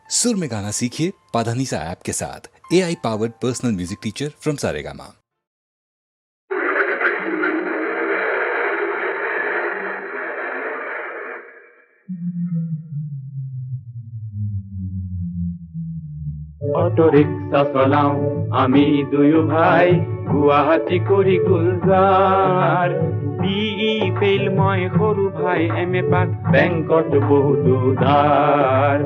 सुर में गाना सीखिए पाधानीसा ऐप के साथ। AI powered personal music teacher from Saregama. Auto rickshaw চালাও আমি দুই ভাই গুৱাহাটী কৰি গুলজাৰ বিই ফেইল মই সৰু ভাই এমএ পাছ বেংকত বহুতো ধাৰ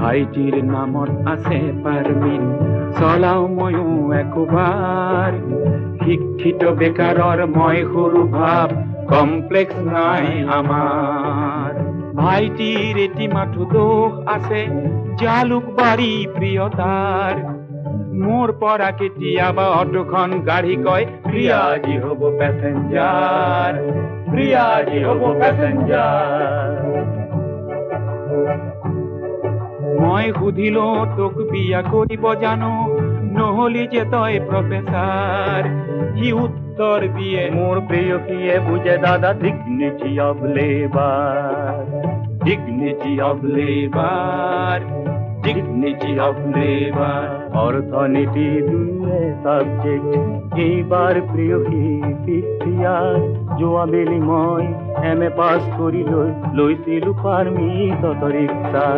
ভাইটিৰ নামত আছে পাৰমিট চলাও ময়ো একবাৰ শিক্ষিত বেকাৰৰ মই সৰু ভাব কমপ্লেক্স নাই আমাৰ ভাইটিৰ এটি মাথো দোষ আছে জালুকবাৰী প্ৰিয়তাৰ মোৰ পৰা কেতিয়াবা অটোখন গাড়ী কয় প্ৰিয়াজি হ'ব পেছেঞ্জাৰ মই সুধিলো তোক বিয়া কৰিব জানো নহলি যে তই প্ৰফেচাৰ সি উত্তৰ দিয়ে মোৰ প্ৰেয়সীয়ে বুজে দাদা ডিগনিটি অফ লেবাৰ অৰ্থনীতি দুয়ে সাবজেক্ট এইবাৰ প্ৰেয়সী ফিফিয়াৰ যোৱাবেলি মই এমএ পাছ কৰি লৈছিলো পাৰমিট অটো ৰিক্সা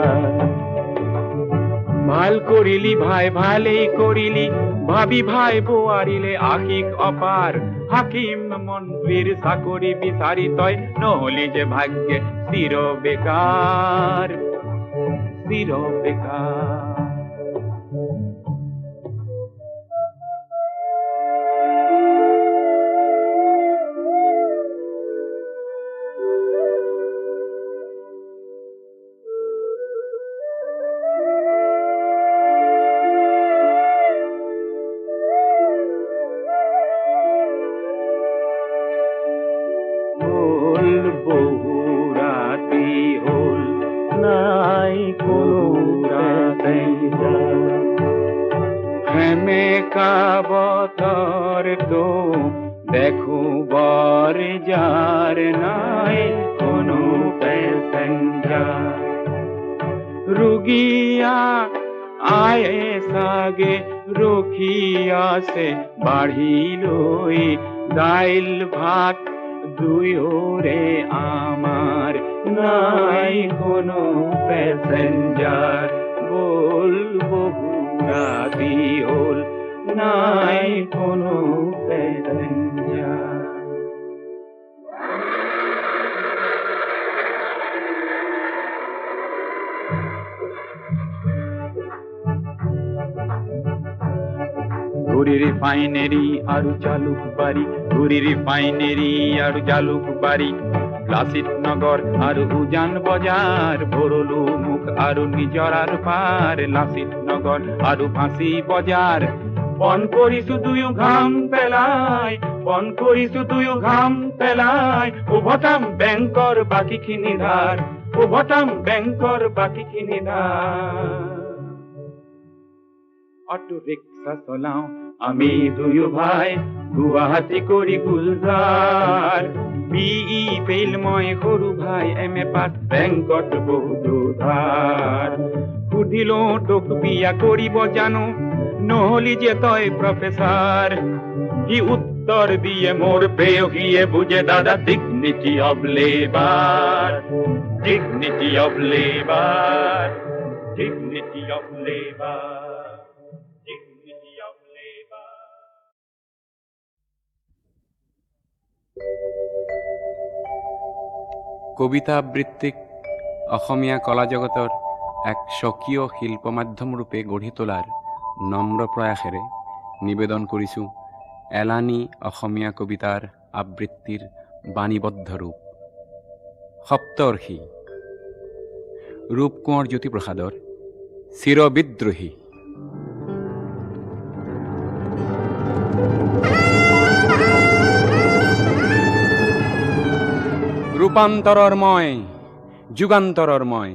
ভাল কৰিলি ভাই ভালেই কৰিলি ভাবি ভাই বোৱাৰিলে আশিক অপাৰ হাকিম মন্ত্ৰীৰ চাকৰি বিচাৰি তই নহলি যে ভাগ্যে চিৰ বেকাৰ দেখো বৰ যাৰ নাই কোনো পেছেঞ্জাৰ ৰোগীয়া আয়ে চাগে ৰখি আছে বাঢ়ি লৈ দাইল ভাত দুয়োৰে আমাৰ নাই কোনো পেছেঞ্জাৰ বল বহু ৰাতি হ'ল নাই কোনো পেছেঞ্জাৰ ঘূৰি ৰিফাইনেৰী আৰু জালুকবাৰী লাচিত নগৰ আৰু উজান বজাৰ ভৰলু মুখ আৰু নিজৰাৰ পাৰ লাচিত নগৰ আৰু ফাঁচী বজাৰ বন কৰিছো দুয়ো ঘাম পেলাই উভতাম বেংকৰ বাকীখিনি ধাৰ অটো ৰিক্সা চলাও আমি দুয়ো ভাই গুৱাহাটী কৰি গুলজাৰ বিই ফেইল মই সৰু ভাই এমএ পাছ বেংকত বহুতো ধাৰ সুধিলো তোক বিয়া কৰিব জানো নহলি যে তই প্ৰফেচাৰ সি উত্তৰ দিয়ে মোৰ প্ৰেয়সীয়ে বুজে দাদা ডিগনিটি অফ লেবাৰ কবিতা আবৃত্তিক অসমীয়া কলা জগতৰ এক স্বকীয় শিল্প মাধ্যম ৰূপে গঢ়ি তোলাৰ নম্ৰ প্ৰয়াসেৰে নিবেদন কৰিছোঁ এলানি অসমীয়া কবিতাৰ আবৃত্তিৰ বাণীবদ্ধ ৰূপ সপ্তৰ্ষি ৰূপ কোঁৱৰ জ্যোতিপ্ৰসাদৰ চিৰবিদ্ৰোহী। ৰূপান্তৰৰ মই, যুগান্তৰৰ মই,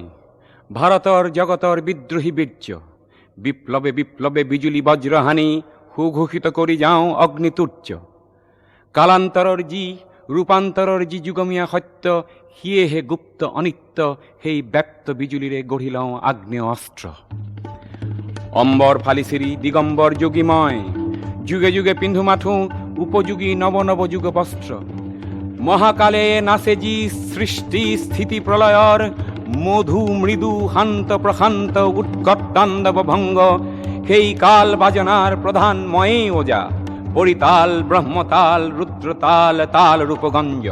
ভারতর জগতর বিদ্রোহী বীর্য, বিপ্লবে বিপ্লবে বিজুলি বজ্রহানি, হুঘোষিত করি যাও অগ্নিতুর্য। কালান্তরর জি রূপান্তরর জি যুগমিয়া সত্য, হিয়ে হে গুপ্ত অনিত্য, সেই ব্যক্ত বিজুলিরে গঢ়িলওঁ আগ্নেয় অস্ত্র। অম্বর ফালিছিৰি দিগম্বর যোগীময়, যুগে যুগে পিন্ধু মাথো উপযোগী নব নব যুগ বস্ত্র। মহাকালে নাচে জি সৃষ্টি স্থিতি প্রলয়র, মধু মৃদু শান্ত প্রশান্ত উৎকটাণ্ডব ভঙ্গ, সেই কাল বাজনার প্রধান ময়ে ওজা, পরিতাল ব্রহ্মতাল রুদ্রতাল তাল রূপগঞ্জ।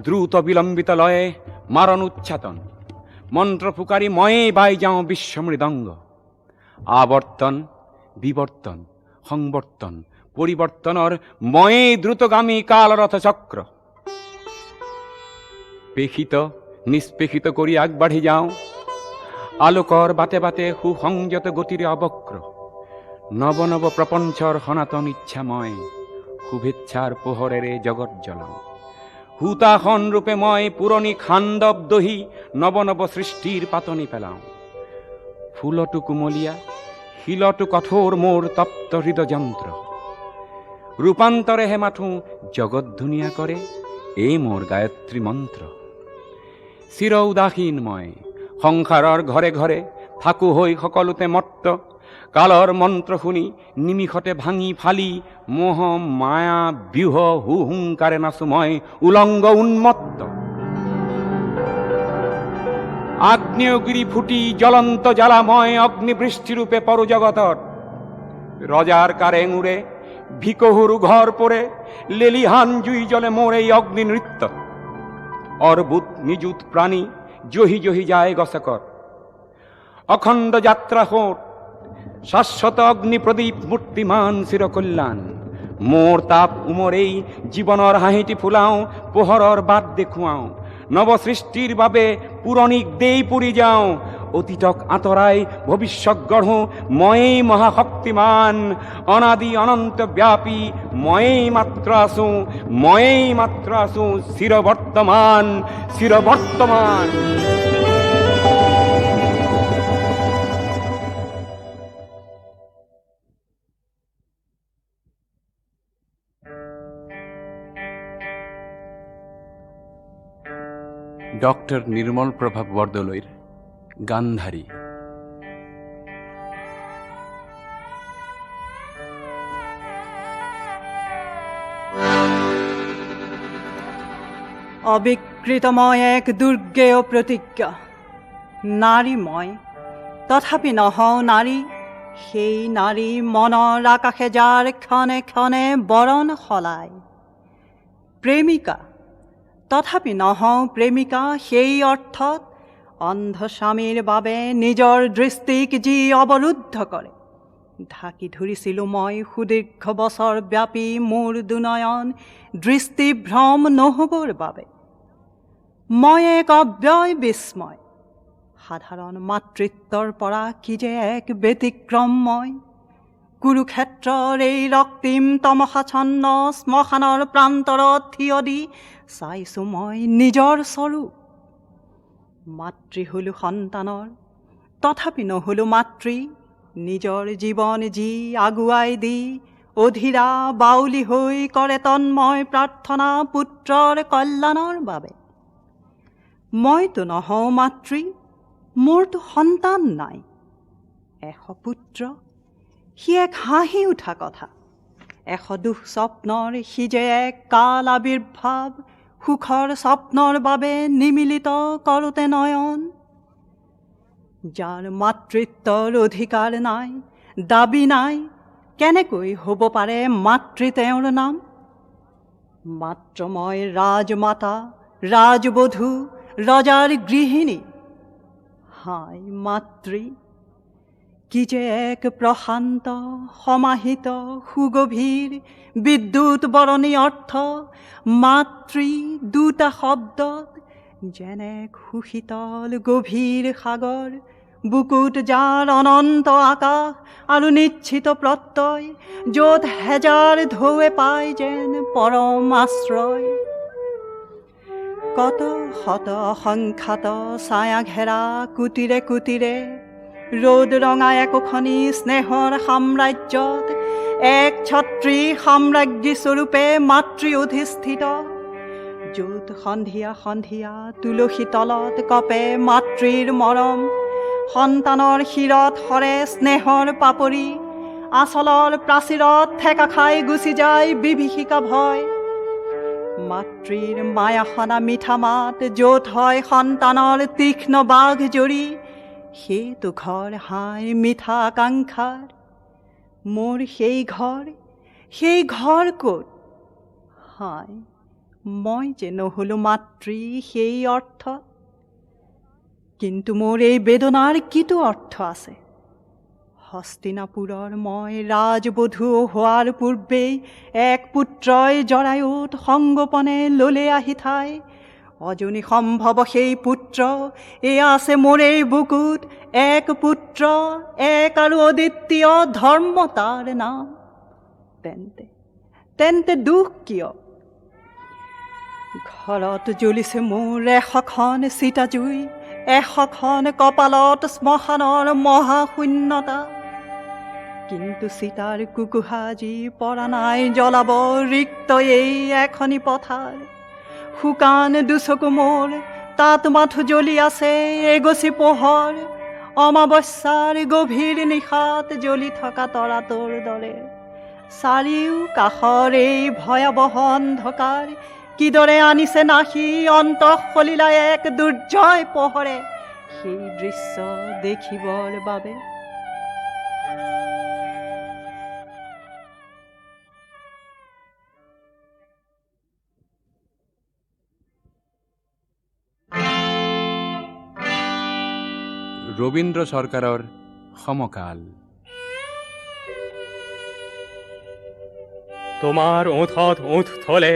দ্রুত বিলম্বিত লয়ে মারণ উচ্চাতন, মন্ত্র ফুকারি ময়ে বাই যাও বিশ্ব মৃদঙ্গ। আবর্তন বিবর্তন সংবর্তন পৰিবৰ্তনৰ ময়ে দ্ৰুতগামী কালৰথ চক্ৰ। পেশিত নিষ্পেষিত কৰি আগবাঢ়ি যাওঁ, আলোকৰ বাটে বাটে সুসংযত গতিৰে অবক্ৰ। নব নব প্ৰপঞ্চৰ সনাতন ইচ্ছাময়, শুভেচ্ছাৰ পোহৰেৰে জগত জ্বলাওঁ। হুতাসন ৰূপে মই পুৰণি খাণ্ডৱ দহি, নব নব সৃষ্টিৰ পাতনি পেলাওঁ। ফুলতো কুমলীয়া শিলতো কঠোৰ মোৰ তপ্ত হৃদযন্ত্ৰ, ৰূপান্তৰেহে মাথো জগত ধুনীয়া কৰে এই মোৰ গায়ত্ৰী মন্ত্ৰ। চিৰ উদাসীন মই সংসাৰৰ ঘৰে ঘৰে, থাকো হৈ সকলোতে মত্ত। কালৰ মন্ত্ৰ শুনি নিমিষতে ভাঙি ফালি, মোহ মায়া ব্যূহ হুহুংকাৰে নাচো মই উলংগ উন্মত্ত। আগ্নেয়গিরি ফুটি জ্বলন্ত জ্বালাময় অগ্নিবৃষ্টিরূপে পরজগতত। রজার কারেং উড়ে ভিকহুরু ঘর পড়ে, লেলিহান জুই জলে মোর এই অগ্নি নৃত্য। অর্বুত নিযুত প্রাণী জহি জহি যায় গছকর, অখণ্ড যাত্রা হোট শাশ্বত অগ্নি প্রদীপ মূর্তিমান চিরকল্যাণ। মোর তাপ উমরেই জীবনৰ হাঁহিটি ফুলাওঁ, পোহৰৰ বাট দেখুৱাওঁ। নৱসৃষ্টিৰ বাবে পুৰণিক দেই পুৰি যাওঁ, অতীতক আঁতৰাই ভৱিষ্যত গঢ়ো ময়েই মহাশক্তিমান। অনাদি অনন্ত ব্যাপী ময়েই মাত্ৰ আছো, ময়েই মাত্ৰ আছো চিৰবৰ্তমান চিৰবৰ্তমান। ডক্টৰ নিৰ্মল প্ৰভাব বৰদলৈৰ গান্ধাৰী। অবিকৃতময় এক দুৰ্গেয় প্ৰতিজ্ঞা, নাৰীময় তথাপি নহওঁ নাৰী। সেই নাৰী মনৰ আকাশে যাৰ ক্ষণে ক্ষণে বৰণ সলায়। প্ৰেমিকা তথাপি নহওঁ প্ৰেমিকা, সেই অৰ্থত অন্ধস্বামীৰ বাবে নিজৰ দৃষ্টিক যি অৱৰুদ্ধ কৰে। ঢাকি ধৰিছিলোঁ মই সুদীৰ্ঘ বছৰ ব্যাপী মোৰ দুনয়ন দৃষ্টিভ্ৰম নহ'বৰ বাবে। মই এক অব্যয় বিস্ময়, সাধাৰণ মাতৃত্বৰ পৰা কি যে এক ব্যতিক্ৰম মই। কুৰুক্ষেত্ৰৰ এই ৰক্তিম তমসাচ্ছন্ন শ্মশানৰ প্ৰান্তৰত থিয় দি চাইছোঁ মই নিজৰ স্বৰূপ। মাতৃ হলো সন্তানৰ, তথাপি নহলো মাতৃ। নিজৰ জীৱন যি আগুৱাই দি অধীৰা বাউলী হৈ কৰে তন্ময় প্ৰাৰ্থনা পুত্ৰৰ কল্যাণৰ বাবে। মইতো নহওঁ মাতৃ, মোৰতো সন্তান নাই। এশ পুত্ৰ সি এক হাঁহি উঠা কথা, এশ দুঃস্বপ্নৰ সি যে এক কাল আবিৰ্ভাৱ। সুখৰ স্বপ্নৰ বাবে নিমিলিত কৰোঁতে নয়ন। যাৰ মাতৃত্বৰ অধিকাৰ নাই, দাবী নাই, কেনেকৈ হ'ব পাৰে মাতৃ তেওঁৰ নাম? মাত্ৰ মই ৰাজমাতা ৰাজবধূ ৰজাৰ গৃহিণী। হায় মাতৃ, কি যে এক প্ৰশান্ত সমাহিত সুগভীৰ বিদ্যুৎ বৰণী অৰ্থ। মাতৃ দুটা শব্দত যেন এক সুশীতল গভীৰ সাগৰ। বুকুত যাৰ অনন্ত আকাশ আৰু নিশ্চিত প্ৰত্যয়, য'ত হেজাৰ ঢৌৱে পায় যেন পৰম আশ্ৰয়। কত শত অসংখ্যাত ছায়া ঘেৰা কুটিৰে কুটিৰে ৰ'দ ৰঙা একোখনি স্নেহৰ সাম্ৰাজ্যত এক ছত্ৰী সাম্ৰাজ্ঞী স্বৰূপে মাতৃ অধিষ্ঠিত, য'ত সন্ধিয়া সন্ধিয়া তুলসী তলত কপে মাতৃৰ মৰম, সন্তানৰ শিৰত সৰে স্নেহৰ পাপৰি, আচলৰ প্ৰাচীৰত ঠেকা খাই গুচি যায় বিভীষিকা ভয়। মাতৃৰ মায়াসনা মিঠা মাত য'ত হয় সন্তানৰ তীক্ষ্ণ বাঘ জৰি, সেইটো ঘৰ হাই মিঠা আকাংক্ষাৰ। মোৰ সেই ঘৰ ক'ত? হাই, মই যে নহ'লো মাতৃ সেই অৰ্থত। কিন্তু মোৰ এই বেদনাৰ কিটো অৰ্থ আছে? হস্তিনাপুৰৰ মই ৰাজবধূ হোৱাৰ পূৰ্বেই এক পুত্ৰই জৰায়ুত সংগোপনে ল'লে আহি ঠাই। অজনী সম্ভৱ সেই পুত্ৰ, এয়া আছে মোৰ এই বুকুত এক পুত্ৰ, এক আৰু অদ্বিতীয় ধৰ্ম তাৰ নাম। তেন্তে দুখ কিয়? ঘৰত জ্বলিছে মোৰ এশখন চিতা জুই, এশখন কপালত শ্মশানৰ মহাশূন্যতা। কিন্তু চিতাৰ কুকুহাজি পৰা নাই জ্বলাব ৰিক্ত এই এখনি পথাৰ। শুকান দুচকু মোৰ, তাত মাথো জ্বলি আছে এগছি পোহৰ। অমাৱস্যাৰ গভীৰ নিশাত জ্বলি থকা তৰাটোৰ দৰে চাৰিও কাষৰ এই ভয়াৱহ অন্ধকাৰ কিদৰে আনিছে নাহি অন্তঃসলিলা এক দুৰ্জয় পোহৰে সেই দৃশ্য দেখিবৰ বাবে। ৰবীন্দ্ৰ চৰকাৰৰ সমকাল। তোমার ওঁঠত ওঁঠ থলে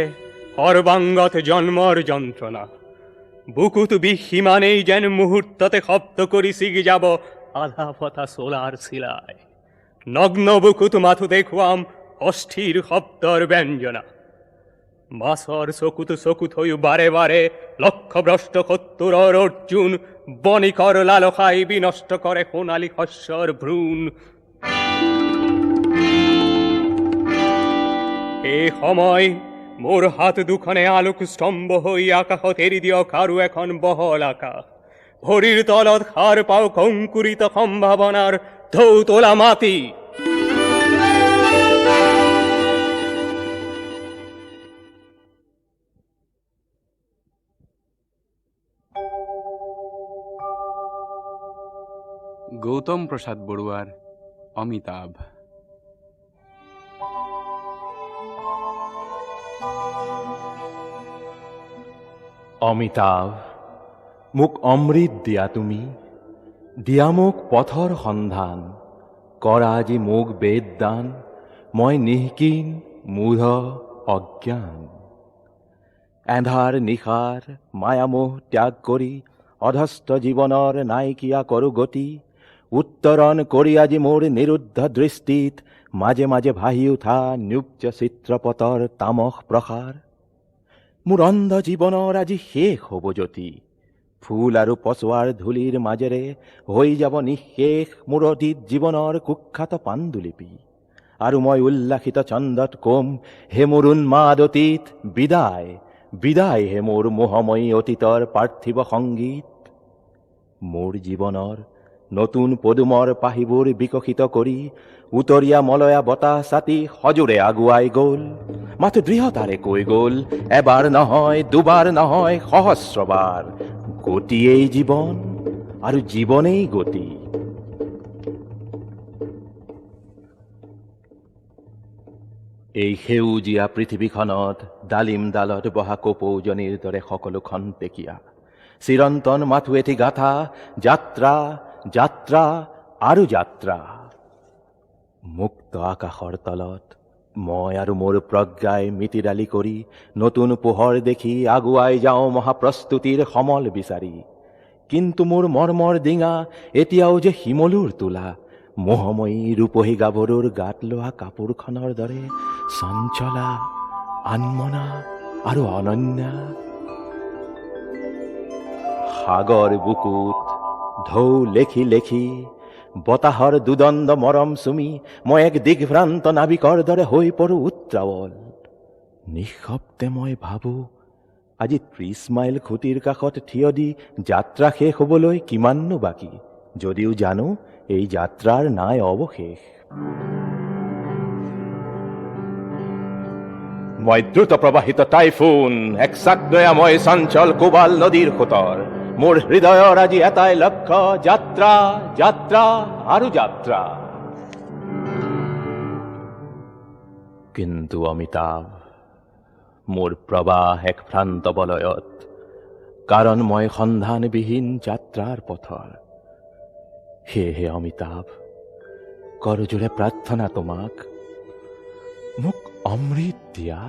সর্বাঙ্গত জন্মর যন্ত্রণা, বুকুত বিহিমানেই যেন মুহূর্ততে শব্দ করি সিগি যাব আধা পথা সোলার শিলায়। নগ্ন বুকুত মাথু দেখুয়াম অস্থির শব্দর ব্যঞ্জনা। মাছর চকুত হইও বারে বারে লক্ষ্যভ্রষ্ট শত্ৰুৰৰ অৰ্জুন, বণিকৰ লালসাই বিনষ্ট কৰে সোণালী শস্যৰ ভ্ৰূণ। এই সময় মোৰ হাত দুখনে আলোক স্তম্ভ হৈ আকাশত এৰি দিয়ক আৰু এখন বহল আকাশ। ভৰিৰ তলত সাৰ পাওঁ অংকুৰিত সম্ভাৱনাৰ ঢৌ তোলা মাটি। গৌতম প্ৰসাদ বৰুৱাৰ অমিতাভ। অমিতাভ, মোক অমৃত দিয়া তুমি, দিয়া মোক পথৰ সন্ধান, কৰা আজি মোক বেদদান, মই নিঃকিন মূঢ় অজ্ঞান। এন্ধাৰ নিশাৰ মায়ামোহ ত্যাগ কৰি অধস্থ জীৱনৰ নাইকিয়া কৰো গতি। উত্তৰণ কৰি আজি মোৰ নিৰুদ্ধ দৃষ্টিত মাজে মাজে ভাহি উঠা নিউজ চিত্ৰপটৰ তামস প্ৰসাৰ। মোৰ অন্ধ জীৱনৰ আজি শেষ হ'ব জ্যোতি, ফুল আৰু পচোৱাৰ ধূলিৰ মাজেৰে হৈ যাব নিঃশেষ মোৰ অতীত জীৱনৰ কুখ্যাত পাণ্ডুলিপি। আৰু মই উল্লাসিত চন্দত কম, হে মোৰ উন্মাদ অতীত বিদায়, বিদায় হে মোৰ মোহময়ী অতীতৰ পাৰ্থিৱ সংগীত। মোৰ জীৱনৰ নতুন পদুমৰ পাহিবোৰ বিকশিত কৰি উতৰীয়া মলয়া বতাহ ছাতি সজোৰে আগুৱাই গ'ল। মাথো দৃঢ়তাৰে কৈ গ'ল, এবাৰ নহয় দুবাৰ নহয় সহস্ৰবাৰ, গতিয়েই জীৱন আৰু জীৱনেই গতি। এই সেউজীয়া পৃথিৱীখনত ডালিম ডালত বহা কপৌজনীৰ দৰে সকলো খন্তেকীয়া চিৰন্তন মাথো এটি গাথা, যাত্ৰা যাত্ৰা আৰু যাত্ৰা। মুক্ত আকাশৰ তলত মই আৰু মোৰ প্ৰজ্ঞাই মিতিৰালি কৰি নতুন পোহৰ দেখি আগুৱাই যাওঁ মহাপ্ৰস্তুতিৰ সমল বিচাৰি। কিন্তু মোৰ মৰ্মৰ ডিঙা এতিয়াও যে শিমলুৰ তোলা, মোহময়ী ৰূপহী গাভৰুৰ গাত লোৱা কাপোৰখনৰ দৰে চঞ্চলা, আনমনা আৰু অনন্যা। সাগৰ বুকুত ঢৌ লেখি লেখি বতাহৰ দুদণ্ড মৰম চুমি মই এক দিগ্ভ্ৰান্ত নাবিকৰ দৰে হৈ পৰো উত্ৰাৱল। নিঃশব্দে মই ভাবো আজি ৩০ মাইল খুঁটিৰ কাষত থিয় দি যাত্ৰা শেষ হ'বলৈ কিমাননো বাকী, যদিও জানো এই যাত্ৰাৰ নাই অৱশেষ। মই দ্ৰুত প্ৰবাহিত টাইফুন, এক চাকদয়াময় চঞ্চল কোবাল নদীৰ সোঁতৰ। মোৰ হৃদয়ৰ আজি এটাই লক্ষ্য, যাত্ৰা যাত্ৰা আৰু যাত্ৰা। কিন্তু অমিতাভ, মোৰ প্ৰবাহ এক ভ্ৰান্ত বলয়ত, কাৰণ মই সন্ধানবিহীন যাত্ৰাৰ পথৰ। সেয়েহে অমিতাভ, কৰজোৰে প্ৰাৰ্থনা তোমাক, মোক অমৃত দিয়া,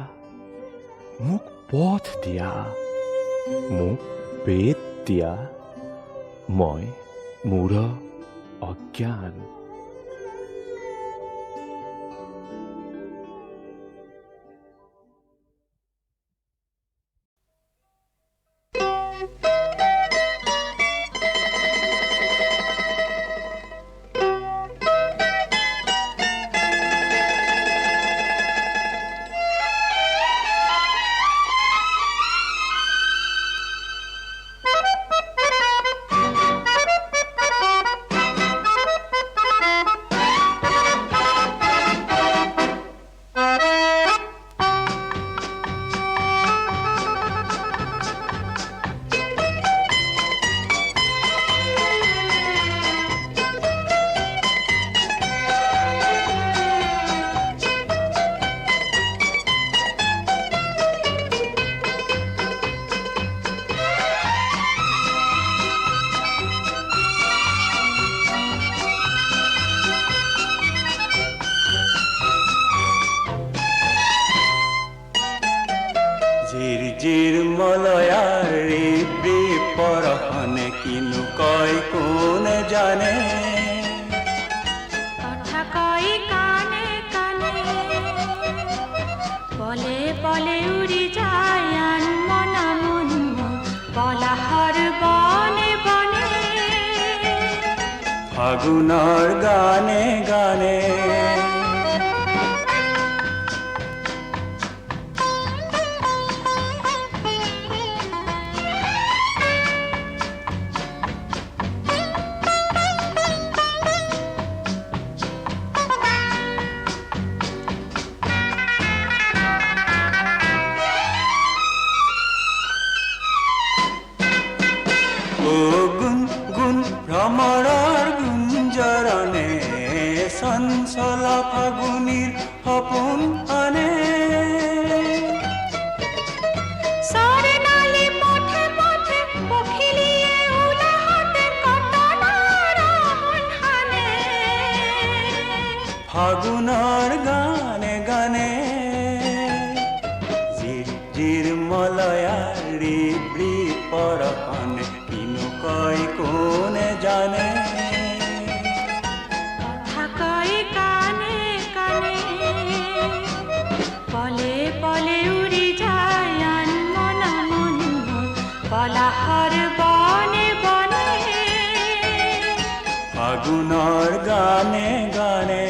মোক পথ দিয়া, মোক বেদ দিয়া। মই মূঢ় অজ্ঞান। ঝিরঝির মলয়ারি পরহনে কিনু কয় কোন জানে, কথা কয় কানে কানে, বলে বলে উড়ি যায় আন মনা মন বলাহর বনে বনে। ফাগুনৰ গানে গানে ভ্ৰমৰৰ গুঞ্জৰণে চঞ্চল ফাগুনিৰ সপোন আনে। স্বৰ্ণালী পথে পথে পখিলিয়ে উলাহতে কটনৰ সন্ধানে। ফাগুনৰ গানে গানে ঝিৰ মলয়াৰী পৰহনে কিনু কয় কোনে জানে, কথা কয় কানে কানে, বলে বলে উড়ি যায় আন মনা মন বলাহর বনে বনে। ফাগুনৰ গানে গানে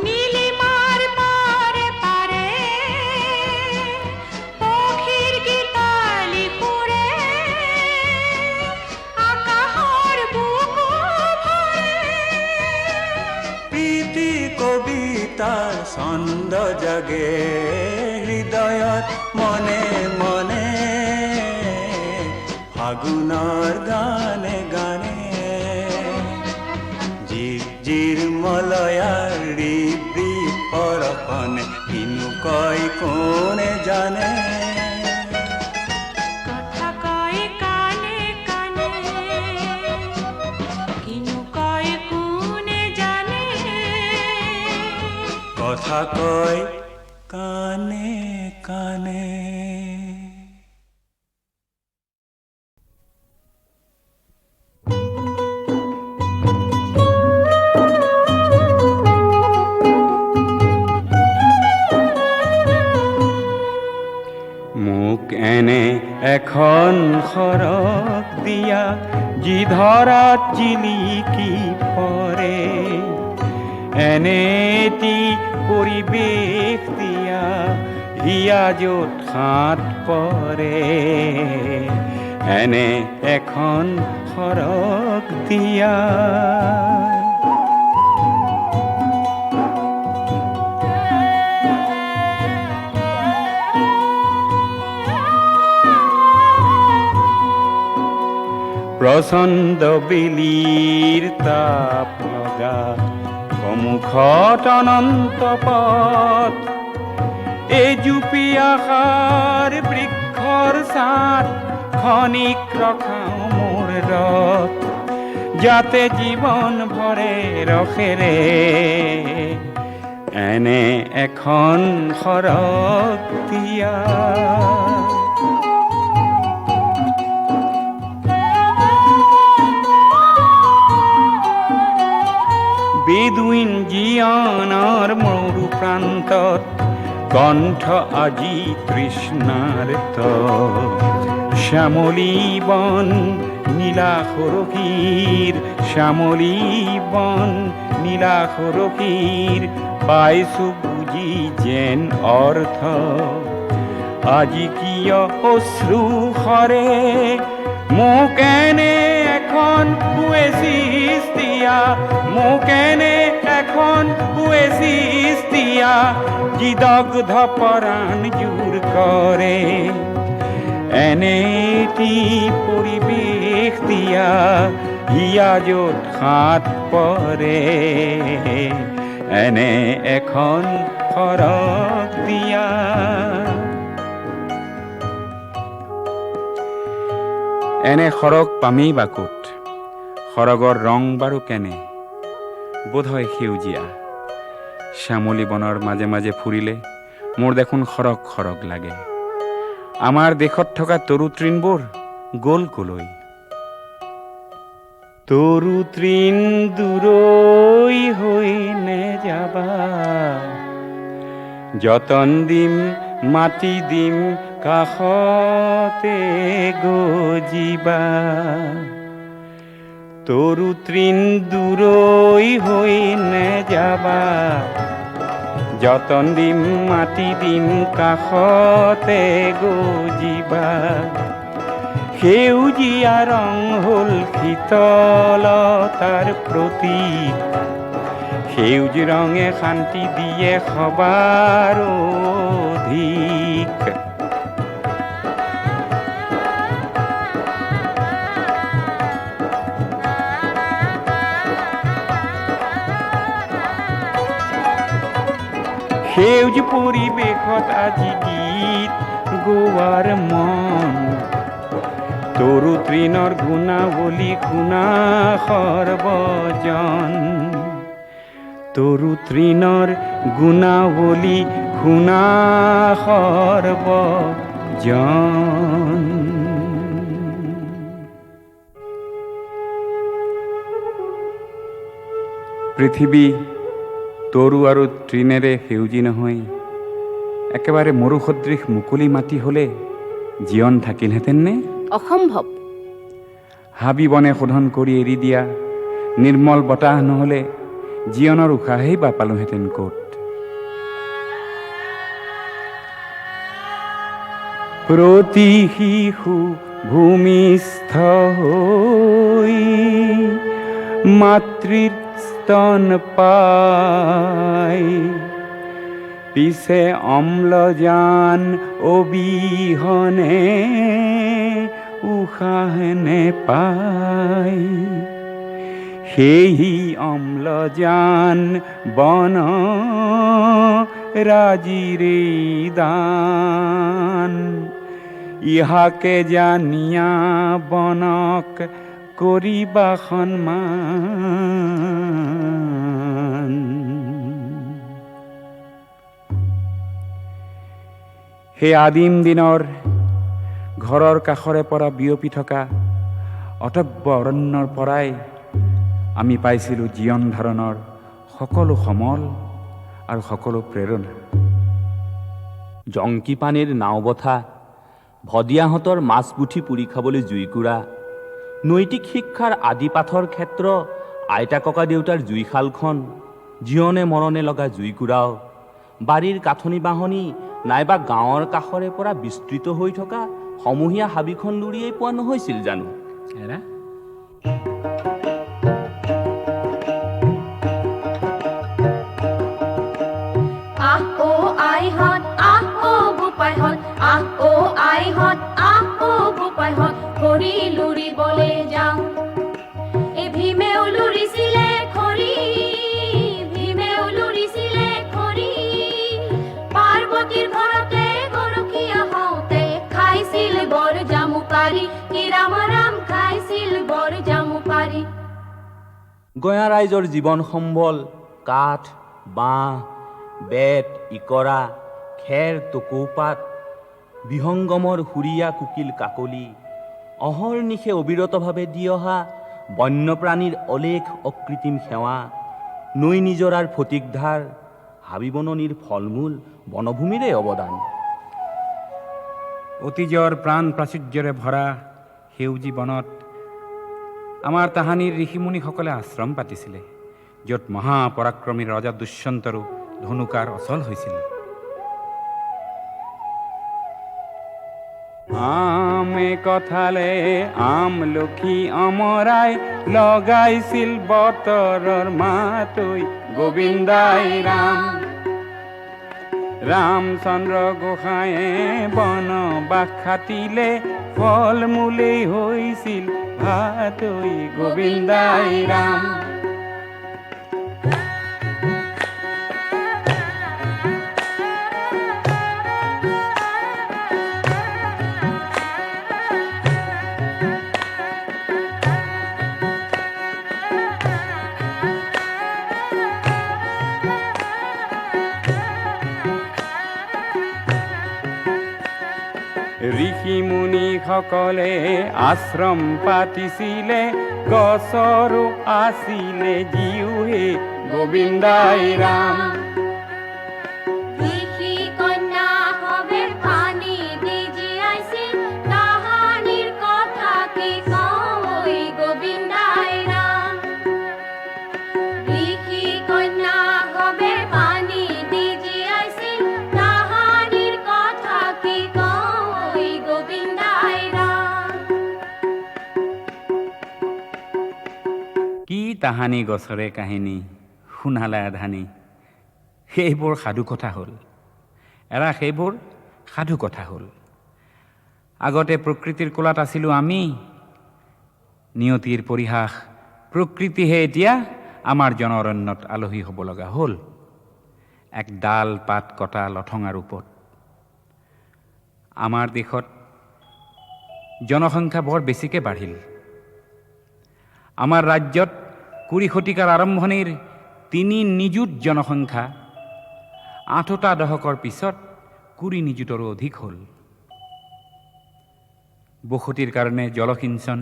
নীলিমাৰ পাৰে পাৰে পখিৰ গীতালি পুৰে আকাশৰ বুকু ভৰে। প্ৰীতি কবিতাৰ ছন্দ জাগে হৃদয়ত মনে মনে। ফাগুনৰ গানে গানে ঝিৰ মলয়াৰী পৰহনে কিনু কয় কোনে জানে, কথা কয় কানে কানে, কিনু কয় কোনে জানে। কথা কয় কানে কানে। মোক এনে এখন সৰগ দিয়া যি ধৰাত জিলিকি পৰে, এনে এটি পৰিৱেশ দিয়া হিয়া য'ত হাত পৰে, এনে এখন সৰগ দিয়া। প্ৰচণ্ড বেলিৰ তাপ লগা সন্মুখত অনন্ত পথ, এজুপি আশাৰ বৃক্ষৰ ছাঁত ক্ষণিক ৰখাও মোৰ ৰথ, যাতে জীৱন ভৰে ৰসেৰে এনে এখন সৰগ দিয়া। বেদুইন জীয়নৰ মৰু প্ৰান্তত কণ্ঠ আজি তৃষ্ণাৰ্ত, শ্যামলী বন নীলা সৰসীৰ, শ্যামলী বন নীলা সৰসীৰ, পাইছো বুজি যেন অৰ্থ। আজি কিয় অশ্ৰু সৰে মোক এনে এখন ওয়েসিস দিয়া, মোক এনে এখন ওয়েসিস দিয়া, যি দগ্ধ পৰাণ জোৰ কৰে, এনেটি পৰিৱেশ দিয়া হিয়া য'ত হাত পৰে, এনে এখন সৰগ দিয়া। এনে সৰগ পামেই বা ক'ত, সৰগৰ ৰং বাৰু কেনে, বোধহয় সেউজীয়া। শ্যামলী বনৰ মাজে মাজে ফুৰিলে মোৰ দেখোন সৰগ সৰগ লাগে। আমাৰ দেশত থকা তৰু তৃণবোৰ গ'ল কলৈ? তৰু তৃণ দূৰৈ হৈ নেযাবা, যতন দিম মাটি দিম কাষতে গজিবা। তৰু তৃণ দূৰৈ হৈ নেযাবা, যতন দিম মাটি দিম কাষতে গজিবা। সেউজীয়া ৰং হ'ল শীতলতাৰ প্ৰতীক, সেউজ ৰঙে শান্তি দিয়ে সবাৰ অধিক। সেউজ পৰিৱেশত আজি গীত গোৱাৰ মন, তৰু তৃণৰ গুণাৱলী শুনা সৰ্বজন, তৰু তৃণৰ গুণাৱলী শুনা সৰ্বজন। পৃথিৱী তৰু আৰু তৃণেৰে সেউজী নহয়, একেবাৰে মৰুসদৃশ মুকলি মাটি হ'লে জীৱন থাকিলহেঁতেন নে? অসম্ভৱ। হাবি বনে শোধন কৰি এৰি দিয়া নিৰ্মল বতাহ নহ'লে জীৱনৰ উশাহেই বা পালোহেঁতেন ক'ত? প্ৰতি শিশু ভূমিষ্ঠ হৈ মাতৃৰ স্তন পাই, পিছে অম্লজান অবিহনে উশাহ নেপায়। সেই অম্লজান বন ৰাজিৰে দান, ইহাকে জানিয়া বনক কৰিবা সন্মান। সেই আদিম দিনৰ ঘৰৰ কাষৰে পৰা বিয়পি থকা অটব্য অৰণ্যৰ পৰাই আমি পাইছিলোঁ জীৱন ধাৰণৰ সকলো সমল আৰু সকলো প্ৰেৰণা। জংকি পানীৰ নাও বঠা, ভদিয়াহঁতৰ মাছ পুঠি পুৰি খাবলৈ জুইকুৰা, নৈতিক শিক্ষাৰ আদি পাঠৰ ক্ষেত্ৰ আইতা ককা দেউতাৰ জুইশালখন, জীৱনে মৰণে লগা জুইকুৰাও, বাৰীৰ কাঠনি বাহনি নাইবা গাঁৱৰ কাষৰে পৰা বিস্তৃত হৈ থকা সমূহীয়া হাবিখন লুৰিয়েই পোৱা নহৈছিল জানো? এৰা আহ ও আইহঁত, আহ ও বোপাইহঁত, আহ ও আইহঁত, আহ ও বোপাইহঁত, খৰি লুৰিবলৈ যাওঁ। এই ভীমেও লুৰিছিলে খৰি, ভীমেও লুৰিছিলে খৰি। পাৰ্বতীৰ ঘৰতে গৰখীয়া হওঁতে খাইছিল বৰ জামু পাৰি, কি ৰাম ৰাম খাইছিল বৰ জামু পাৰি। গঞা ৰাইজৰ জীৱন সম্বল কাঠ, বাঁহ, বেত, ইকৰা, খেৰ, টকৌপাত, বিহংগমৰ সুৰীয়া কুকিল কাকলি, অহৰ্নিশে অবিৰতভাৱে দি অহা বন্যপ্ৰাণীৰ অলেখ অকৃত্ৰিম সেৱা, নৈ নিজৰাৰ ফটিকধাৰ, হাবি বননিৰ ফলমূল, বনভূমিৰে অৱদান। অতীজৰ প্ৰাণ প্ৰাচুৰ্যৰে ভৰা সেউজী বনত আমাৰ তাহানিৰ ঋষিমুনিসকলে আশ্ৰম পাতিছিলে, য'ত মহাপৰাক্ৰমী ৰজা দুষ্যন্তৰো ধনুকাৰ অচল হৈছিল। আমে কঁঠালে আমলখি অমৰাই লগাইছিল বতৰৰ মাতৈ, গোবিন্দাই ৰাম। ৰামচন্দ্ৰ গোসাঁয়ে বনবাস খাটিলে, ফল মূলেই হৈছিল ভাতৈ, গোবিন্দাই ৰাম। ঋষিমুনিসকলে আশ্ৰম পাতিছিলে, গছৰো আছিলে জীউহে, গোবিন্দাই ৰাম। ঋষি কন্যা হবে পানী দি জীয়াইছিল, তাহানিৰ কথা কি কওঁ ঐ গোবিন্দাই ৰাম। ঋষি কন্যা হবে পানী দি জীয়াইছিল, তাহানিৰ কথা কি কওঁ ঐ গোবিন্দাই ৰাম। কি তাহানি গছৰে কাহিনী শুনালে আধানি, সেইবোৰ সাধু কথা হ'ল। এৰা সেইবোৰ সাধু কথা হ'ল। আগতে প্ৰকৃতিৰ কোলাত আছিলোঁ আমি, নিয়তিৰ পৰিহাস, প্ৰকৃতিহে এতিয়া আমাৰ জনঅৰণ্যত আলহী হ'ব লগা হ'ল, এক ডাল পাত কটা লঠঙা ৰূপত। আমাৰ দেশত জনসংখ্যা বৰ বেছিকৈ বাঢ়িল। আমাৰ ৰাজ্যত 20 শতিকাৰ আৰম্ভণিৰ 3 নিযুত জনসংখ্যা 8টা দশকৰ পিছত 20 নিযুতৰো অধিক হ'ল। বসতিৰ কাৰণে জলসিঞ্চন,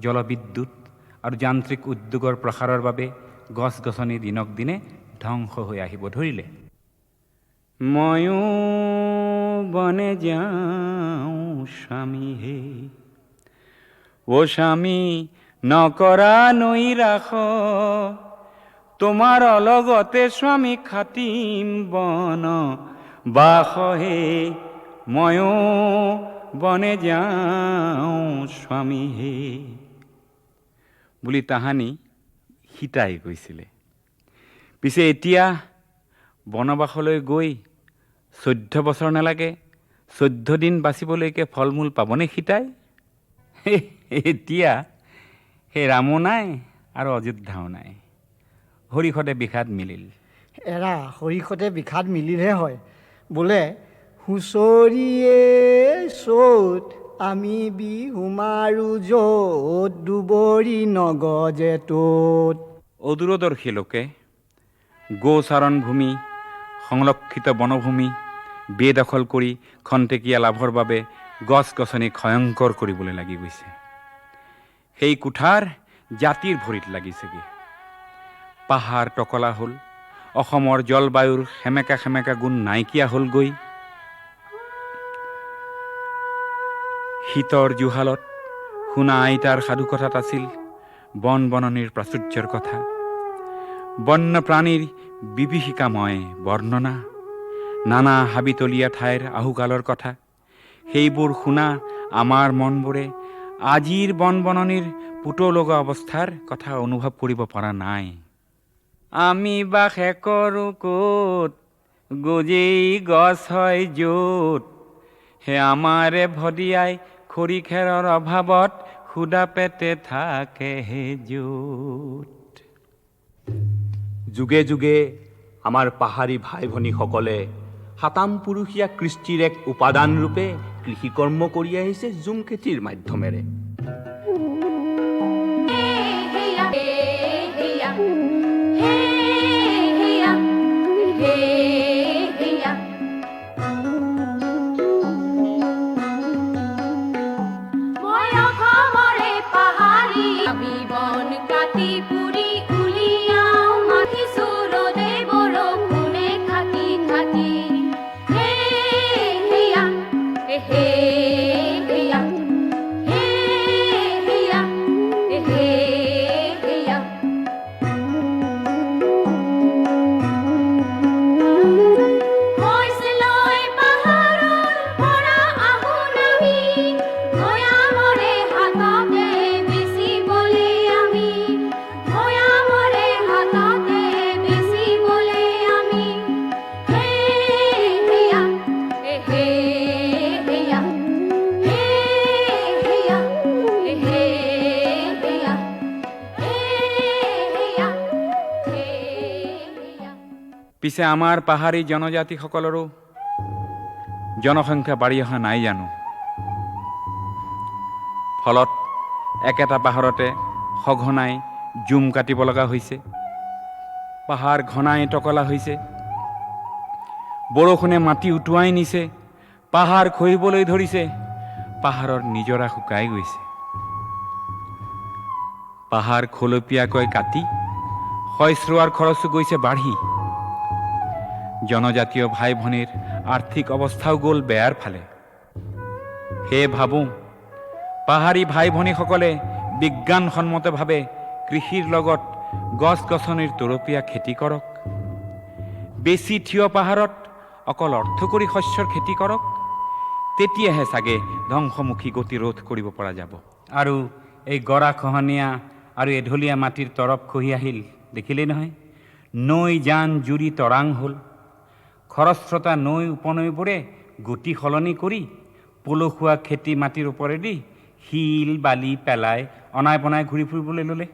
জলবিদ্যুৎ আৰু যান্ত্ৰিক উদ্যোগৰ প্ৰসাৰৰ বাবে গছ গছনি দিনক দিনে ধ্বংস হৈ আহিব ধৰিলে। ময়ো বনে যাওঁ স্বামী হে, ও স্বামী নকৰা নৈ ৰাখ, তোমাৰ অলগতে স্বামী খাটিম বন বাস হে, ময়ো বনে যাওঁ স্বামী হে বুলি তাহানি সীতাই কৈছিলে। পিছে এতিয়া বনবাসলৈ গৈ 14 বছৰ নালাগে, 14 দিন বাচিবলৈকে ফল মূল পাবনে সীতাই? এতিয়া সেই ৰামো নাই আৰু অযোধ্যাও নাই, হৰিষতে বিষাদ মিলিল। এৰা হৰিষতে বিষাদ মিলিলহে হয়, বোলে হুঁচৰিয়ে চ'ত আমি বিহু মাৰো য'ত, দুবৰি নগজে ত'ত। অদূৰদৰ্শী লোকে গোচাৰণ ভূমি, সংৰক্ষিত বনভূমি, বেদখল কৰি খন্তেকীয়া লাভৰ বাবে গছ গছনি ক্ষয়ংকৰ কৰিবলৈ লাগি গৈছে। সেই কুঠাৰ জাতিৰ ভৰিত লাগিছেগৈ। পাহাৰ টকলা হ'ল, অসমৰ জলবায়ুৰ সেমেকা সেমেকা গুণ নাইকিয়া হ'লগৈ। শীতৰ জুহালত শুনা আইতাৰ সাধুকথাত আছিল বন বননিৰ প্ৰাচুৰ্যৰ কথা, বন্যপ্ৰাণীৰ বিভীষিকাময় বৰ্ণনা, নানা হাবিতলীয়া ঠাইৰ আহুকালৰ কথা। সেইবোৰ শুনা আমাৰ মনবোৰে আজিৰ বন বননিৰ পুতলগা অৱস্থাৰ কথা অনুভৱ কৰিব পৰা নাই। আমি বাস কৰো ক'ত, গজেই গছ হয় য'ত, হে আমাৰে ভদিয়াই খৰি খেৰৰ অভাৱত সুদা পেটে থাকে হে য'ত। যুগে যুগে আমাৰ পাহাৰী ভাই ভনীসকলে সাতাম পুৰুষীয়া কৃষ্টিৰ এক উপাদান ৰূপে কৃষিকৰ্ম কৰি আহিছে জুম খেতিৰ মাধ্যমেৰে। পিছে আমাৰ পাহাৰী জনজাতিসকলৰো জনসংখ্যা বাঢ়ি অহা নাই জানো? ফলত একেটা পাহাৰতে সঘনাই জুম কাটিব লগা হৈছে, পাহাৰ ঘনাই টকলা হৈছে, বৰষুণে মাটি উটুৱাই নিছে, পাহাৰ খহিবলৈ ধৰিছে, পাহাৰৰ নিজৰা শুকাই গৈছে। পাহাৰ খলপীয়াকৈ কাটি শইচৰোৱাৰ খৰচো গৈছে বাঢ়ি। জনজাতীয় ভাই ভনীৰ আৰ্থিক অৱস্থাও গ'ল বেয়াৰ ফালে। সেয়ে ভাবোঁ পাহাৰী ভাই ভনীসকলে বিজ্ঞানসন্মতভাৱে কৃষিৰ লগত গছ গছনিৰ তৰপীয়া খেতি কৰক। বেছি থিয় পাহাৰত অকল অৰ্থ কৰি শস্যৰ খেতি কৰক, তেতিয়াহে চাগে ধ্বংসমুখী গতি ৰোধ কৰিব পৰা যাব। আৰু এই গৰা খহনীয়া আৰু এঢলীয়া মাটিৰ তৰপ খহি আহিল দেখিলেই নহয়, নৈ জান জুৰি তৰাং হ'ল। খৰস্ৰোতা নৈ উপনৈবোৰে গতি সলনি কৰি পলসুৱা খেতি মাটিৰ ওপৰেদি শিল বালি পেলাই অনাই বনাই ঘূৰি ফুৰিবলৈ ল'লে।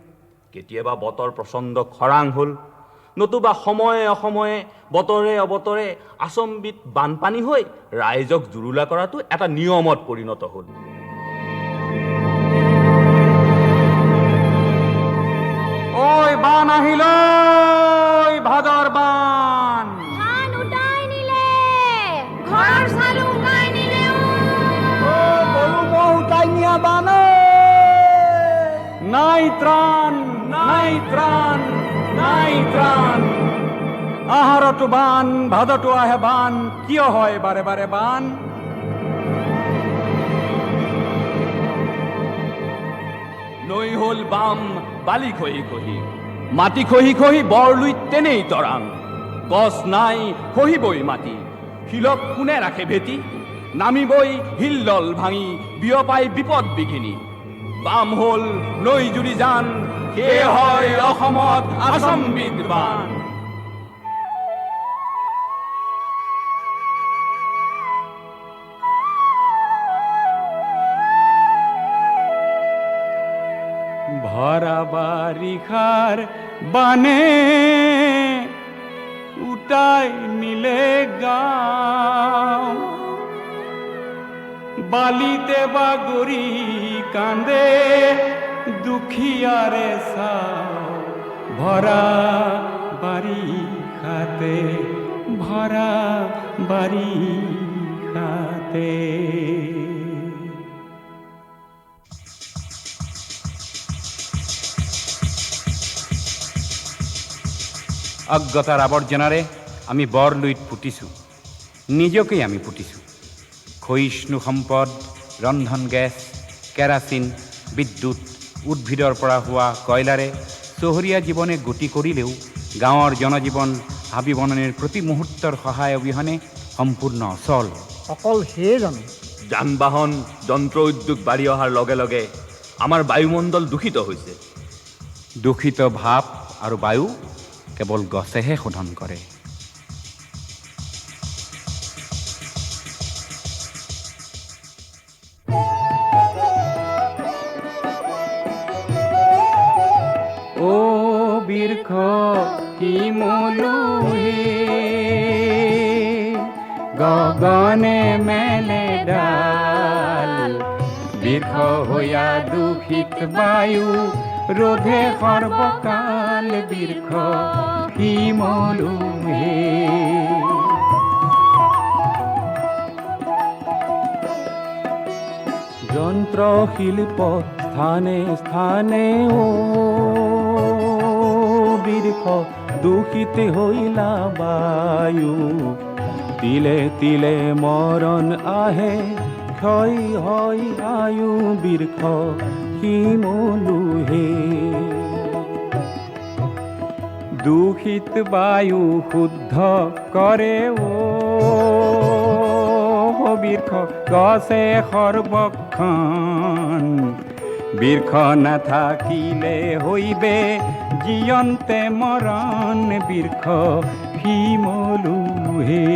কেতিয়াবা বতৰ প্ৰচণ্ড খৰাং হ'ল, নতুবা সময়ে অসময়ে বতৰে অবতৰে আচম্বিত বানপানী হৈ ৰাইজক জুৰুলা কৰাটো এটা নিয়মত পৰিণত হ'ল। ওই বান আহিল, ভাদৰ বান। ধান উটাই নিলে, ঘৰৰ চাল উটাই নিলে। গৰু ম'হ উটাই নিয়া বান। নাই ত্ৰাণ, নাই ত্ৰাণ, নাই ত্ৰাণ। আহাৰতো বান, ভাদতো আহে বান, কিয় হয় বাৰে বাৰে বান? নৈ হ'ল বাম বালি খহি খহি, মাটি খহি খহি বৰলুইত তেনেই তৰাং। গছ নাই খহিবই মাটি, শিলক কোনে ৰাখে ভেটি? নামিবই হিলদল ভাঙি, বিয়পাই বিপদ বিঘিনি। বাম হ'ল নৈ জুৰি জান, সেয়ে হয় অসমত আচম্বিত বান। ভরা বারিখার বানে উটাই নিলে গাঁও, বালিতে বাগরি কান্দে দুখিয়ারে সাও। ভরা বারিখাতে ভরা বারিষাতে। অজ্ঞতাৰ আৱৰ্জনাৰে আমি বৰ লুইত পুতিছোঁ, নিজকেই আমি পুতিছোঁ। ক্ষয়িষ্ণু সম্পদ, ৰন্ধন গেছ, কেৰাচিন, বিদ্যুৎ, উদ্ভিদৰ পৰা হোৱা কয়লাৰে চহৰীয়া জীৱনে গতি কৰিলেও গাঁৱৰ জনজীৱন হাবি বননিৰ প্ৰতি মুহূৰ্তৰ সহায় অবিহনে সম্পূৰ্ণ অচল। অকল সেয়ে জানো? যান বাহন যন্ত্ৰ উদ্যোগ বাঢ়ি অহাৰ লগে লগে আমাৰ বায়ুমণ্ডল দূষিত হৈছে। দূষিত ভাপ আৰু বায়ু কেৱল গছেহে শোধন কৰে। ও বৃক্ষ কি মলুহে, গগনে মেলে ডাল, বৃক্ষ হইয়া দূষিত বায়ু রোধে সর্বকাল, বৃক্ষ কি মলুহে। যন্ত্র শিল্প স্থানে স্থানে ও বৃক্ষ দূষিত হইলা বায়ু, তিলে তিলে মরণ আহে, ক্ষয় হয় আয়ু, বৃক্ষ শিমলুহে। দূষিত বায়ু শুদ্ধ কৰে ও বৃক্ষ, গছে সৰ্বক্ষণ, বৃক্ষ নাথাকিলে হইবে জীয়ন্তে মৰণ, বৃক্ষ শিমলুহে।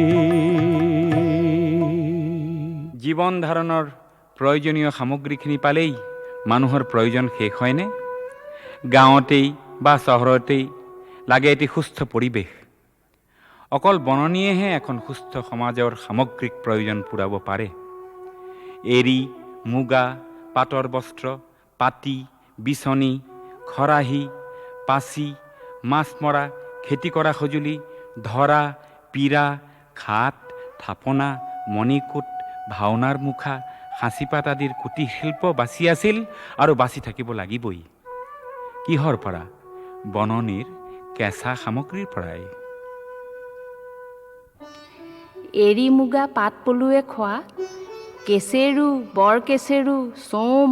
জীৱন ধাৰণৰ প্ৰয়োজনীয় সামগ্ৰীখিনি পালেই মানুহৰ প্ৰয়োজন শেষ হয়নে? গাঁৱতেই বা চহৰতেই লাগে এটি সুস্থ পৰিৱেশ। অকল বননিয়েহে এখন সুস্থ সমাজৰ সামগ্ৰিক প্ৰয়োজন পূৰাব পাৰে। এৰী, মুগা, পাটৰ বস্ত্ৰ, পাতি, বিচনী, খৰাহী, পাচি, মাছ মৰা, খেতি কৰা সঁজুলি, ধৰা, পীৰা, খাট, থাপনা, মণিকোট, ভাওনাৰ মুখা, সাঁচিপাত আদিৰ কুটিৰ শিল্প বাচি আছিল আৰু বাচি থাকিব লাগিবই। কিহৰ পৰা? বননিৰ কেঁচা সামগ্ৰীৰ পৰাই। এৰী মুগা পাট পলুৱে খোৱা কেচেৰু, বৰ কেচেৰু, চোম,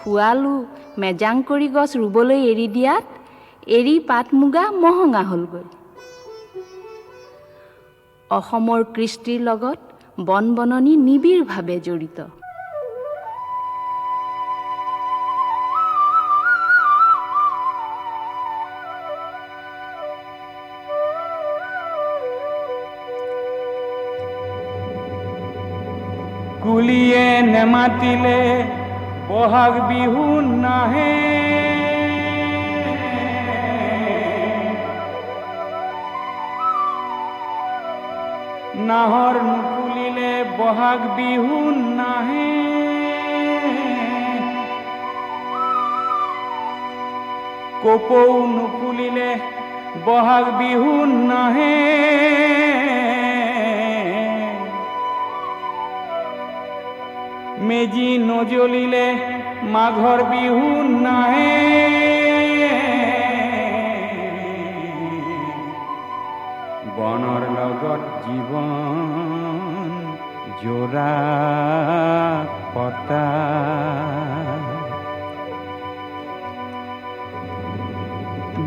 শুৱালু, মেজাংকৰি গছ ৰুবলৈ এৰি দিয়াত এৰী পাট মুগা মহঙা হ'লগৈ। অসমৰ কৃষ্টিৰ লগত বন বননি নিবিড়ভাৱে জড়িত। কুলিয়ে নেমাতিলে বহাগ বিহু নাহে, নাহৰ নুফুলিলে বহাগ বিহু নাহে, কপৌ নুফুলিলে বহাগ বিহু নাহে, মেজি নজ্বলিলে মাঘৰ বিহু নাহে, বনৰ লগত জীৱন জোৰা পতা।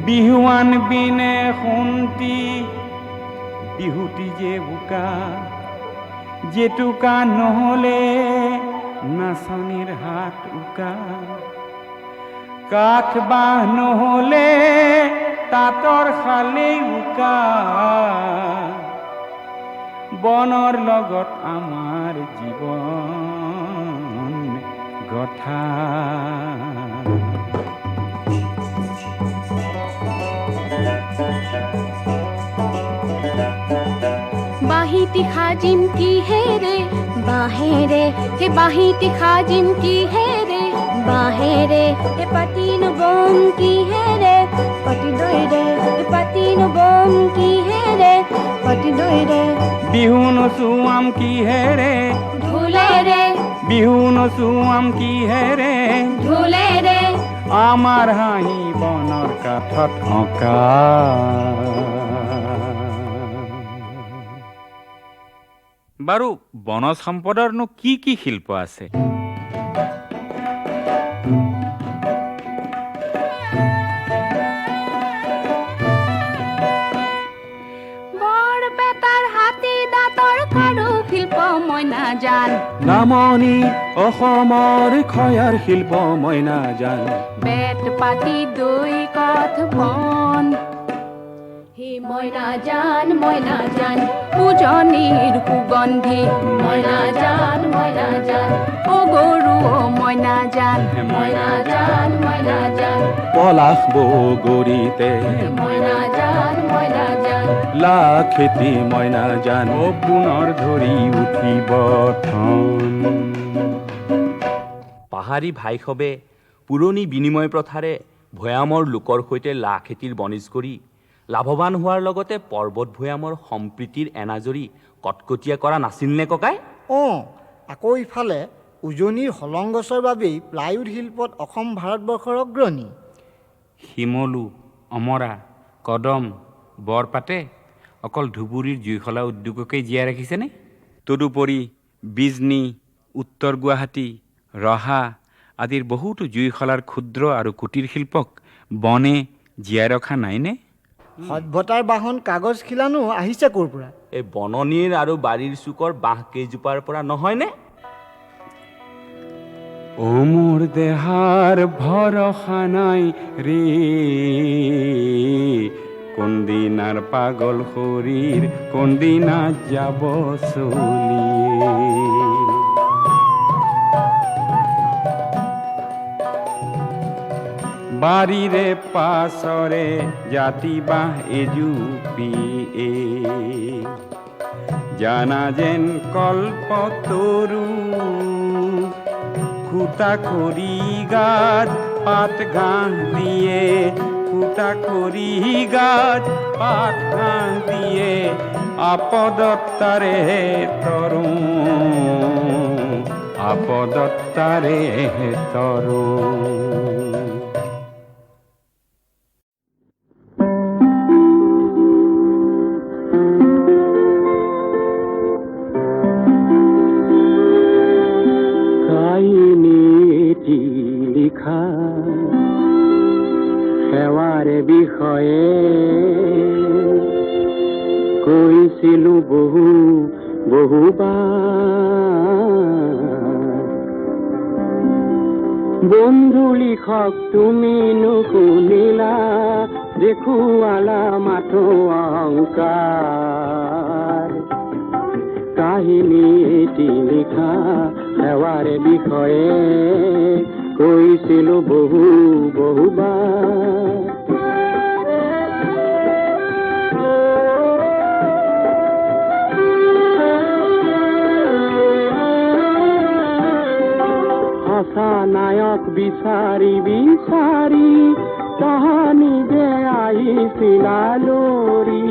বিহুৱান বিনে শুন্তি বিহুটি যে বোকা, জেতুকা নহলে নাচনিৰ হাত উকা, কাঠ বাঁহ নহলে তাঁতৰ শালেই উকা, বনৰ লগত আমাৰ জীৱন গঠা। বাঁহিটি সাজিম কিহেৰে, বাঁহেৰে হে বাঁহিটি সাজিম কিহেৰে, বাঁহেৰে হে পাতি নবম কিহেৰে, পাতি দৈৰে পাতি নবম কিহেৰে পাতি দৈৰে বিহু নচুৱাম কিহেৰে ঢোলেৰে বিহু নচুৱাম কিহেৰে ঢোলেৰে আমাৰ হাঁহি বনৰ কাঠত অঁকা। বাৰু বনজ সম্পদৰনো কি কি শিল্প আছে? বৰপেটাৰ হাতী দাঁতৰ কাৰু শিল্প মই নাজান, নামনি অসমৰ খয়াৰ শিল্প মই নাজান, বেত পাতি দৈ কাঠ বন হে মই নাজান উজনিৰ সুগন্ধি মই নাজান অ গৰু মই নাজান পলাশ বগৰীতে মই নাজান লা খেতি মই নাজান, ও পুনৰ ধৰি উঠিব ঠন। পাহাৰী ভাইসৱে পুৰণি বিনিময় প্ৰথাৰে ভৈয়ামৰ লোকৰ সৈতে লা খেতিৰ বনিজ কৰি লাভৱান হোৱাৰ লগতে পৰ্বত ভৈয়ামৰ সম্প্ৰীতিৰ এনাজৰী কটকটীয়া কৰা নাছিল নে ককাই? অঁ, আকৌ ইফালে উজনিৰ হলং গছৰ বাবেই প্লাইউড শিল্পত অসম ভাৰতবৰ্ষৰ অগ্ৰণী। শিমলু, অমৰা, কদম, বৰপাতে অকল ধুবুৰীৰ জুইশলা উদ্যোগকেই জীয়াই ৰাখিছেনে? তদুপৰি বিজনী, উত্তৰ গুৱাহাটী, ৰহা আদিৰ বহুতো জুইশলাৰ ক্ষুদ্ৰ আৰু কুটিৰ শিল্পক বনে জীয়াই ৰখা নাইনে? সভ্যতাৰ বাহন কাগজ খিলানো আহিছে ক'ৰ পৰা? এই বননিৰ আৰু বাৰীৰ চুকৰ বাঁহ কেইজোপাৰ পৰা নহয়নে? ও মোৰ দেহাৰ ভৰসা নাই ৰে, কোনদিনাৰ পাগল শৰীৰ কোনদিনা যাব চলিয়ে। বাৰীৰে পাছৰে জাতি বাঁহ এজুপিয়ে, জানা যেন কল্পতৰু খুটা খৰি গাত পাত ঘাঁহ দিয়ে, খুটা খৰি গাত পাত ঘাঁহ দিয়ে, আপদত্তাৰে তৰু আপদত্তাৰে তৰু। লিখা সেৱাৰ বিষয়ে কৈছিলো বহুবাৰ, বন্ধু লিখক তুমি নুশুনিলা, দেখুৱালা মাথো অহংকাৰ। কাহিনী এটি লিখা সেৱাৰ বিষয়ে কৈছিলো বহুবাৰ। সঁচা নায়ক বিচাৰি বিচাৰি কাহানী যে আহিছিলা লৰি,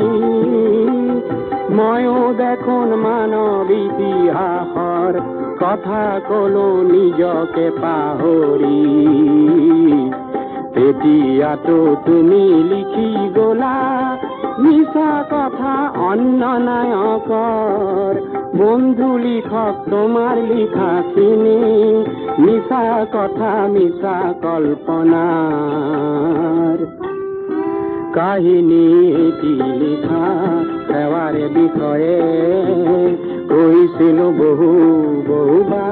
ময়ো দেখোন মানৱ ইতিহাসৰ কথা কলো নিজকে পাহৰি। তেতিয়াতো তুমি লিখি গলা মিছা কথা অন্য নায়কৰ, বন্ধু লিখক তোমাৰ লিখাখিনি মিছা কথা মিছা কল্পনাৰ। কাহিনী এটি লিখা সেৱাৰ বিষয়ে কৈছিলো বহুবাৰ।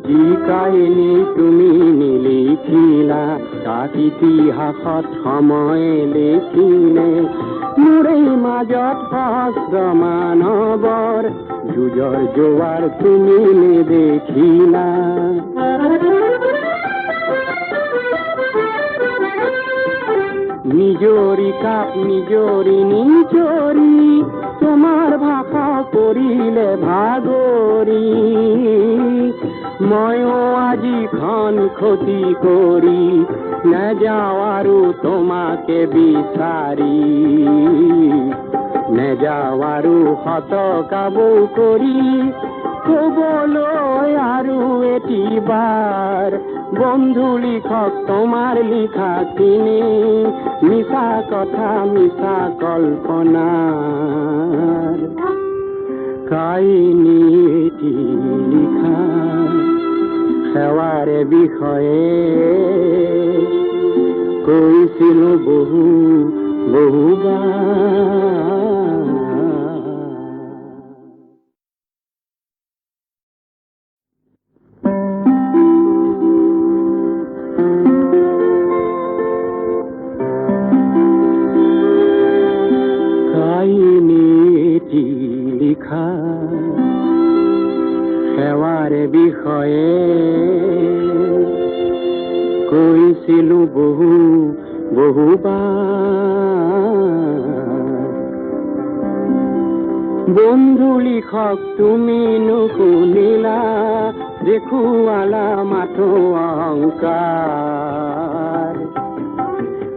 যি কাহিনী তুমি নিলিখিলা তাক ইতিহাসত সময় লিখিলে, মোৰেই মাজত সহস্ৰ মানৱৰ যুঁজৰ জোৱাৰ তুমি নেদেখিলা। নিজৰি কাপ নিজৰি নিজৰি তোমাৰ ভাষা কৰিলে ভাগৰি, ময়ো আজিখন ক্ষতি কৰি নেযাওঁ আৰু তোমাকে বিচাৰি, নেযাওঁ আৰু শত কাবৌ কৰি কবলৈ আৰু এটিবাৰ। বন্ধু লিখক তোমাৰ লিখাখিনি মিছা কথা মিছা কল্পনাৰ কাহিনী এটি লিখা সেৱাৰে বিষয়ে কৈছিলো বহুবাৰ। কাহিনীটি লিখা সেৱাৰে বিষয়ে কৈছিলো বহুবাৰ। বন্ধু লিখক তুমি নুশুনিলা, দেখুৱালা মাথো অহংকাৰ।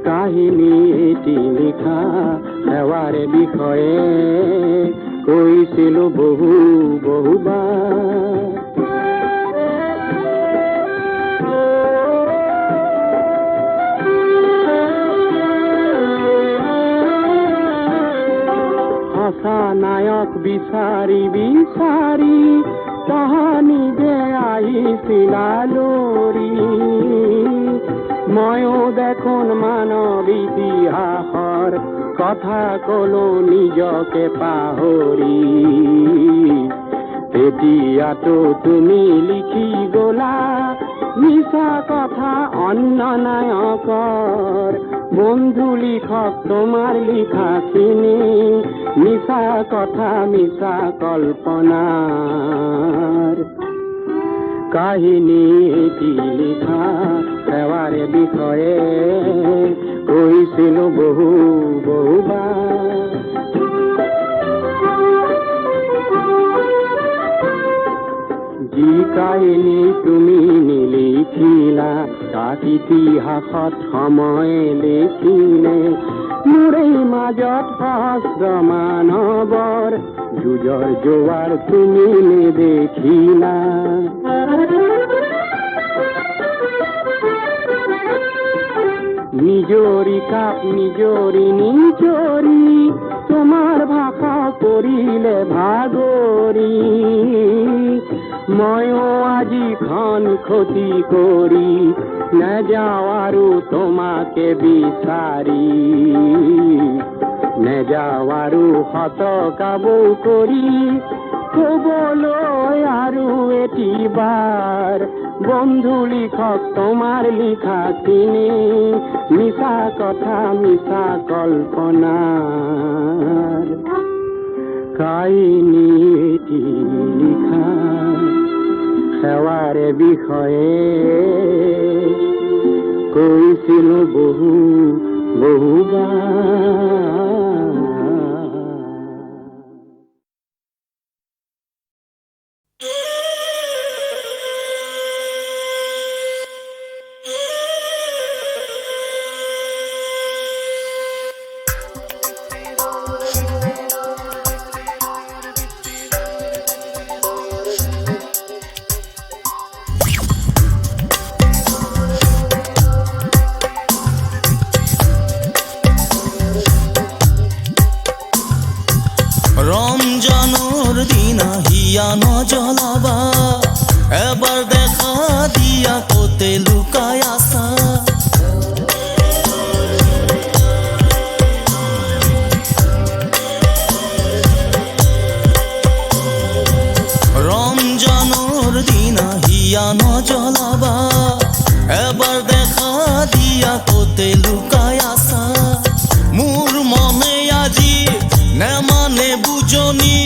কাহিনী এটি লিখা সেৱাৰে বিষয়ে কৈছিলো বহুবাৰ। সঁচা নায়ক বিচাৰি বিচাৰি তাহানি যে আহিছিলা লৰি, ময়ো দেখোন মানৱ ইতিহাসৰ কথা কলো নিজকে পাহৰি। তেতিয়াতো তুমি লিখি গলা মিছা কথা অন্য নায়কৰ। বন্ধু লিখক তোমাৰ লিখাখিনি মিছা কথা মিছা কল্পনাৰ কাহিনী এটি লিখা সেৱাৰে বিষয়ে কৈছিলো বহুবাৰ। যি কাহিনী তুমি নিলিখিলা তাক ইতিহাসত সময়ে লিখিলে। মোৰেই মাজত সহস্ৰ মানৱৰ যুঁজৰ জোৱাৰ তুমি নেদেখিলা। নিজৰি কাপ নিজৰি নিজৰি তোমাৰ ভাষা কৰিলে ভাগৰি। ময়ো আজিখন ক্ষতি কৰি নেযাওঁ আৰু তোমাকে বিচাৰি, নেযাওঁ আৰু শত কাবৌ কৰি কবলৈ আৰু এটিবাৰ। বন্ধু লিখক তোমাৰ লিখাখিনি মিছা কথা মিছা কল্পনাৰ কাহিনী এটি লিখা সেৱাৰে বিষয়ে কৈছিলো বহুবাৰ। রমজানোর দিনা হিয়া নজলাবা, এবার দেখা দিয়া কোতে লুকায় আসা। রমজানোর দিনা হিয়া নজলাবা, এবার দেখা দিয়া কোতে লুকায় আসা। মোর মনে আজি নেমানে বুজনি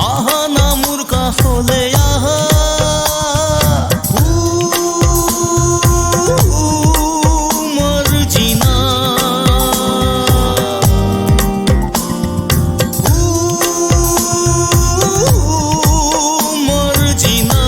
আহা না মোর কাষলে আহা। মর্জিনা মর্জিনা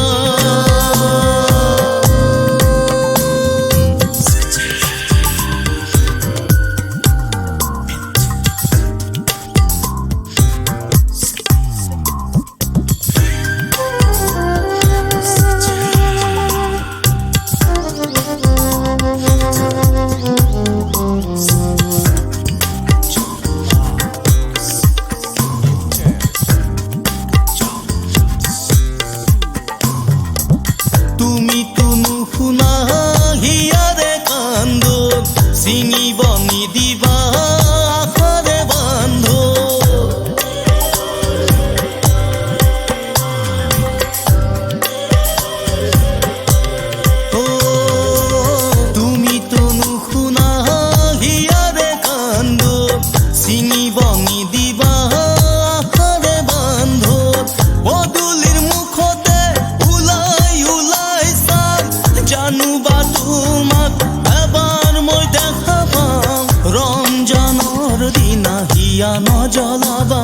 হিয়া নজ্বলাবা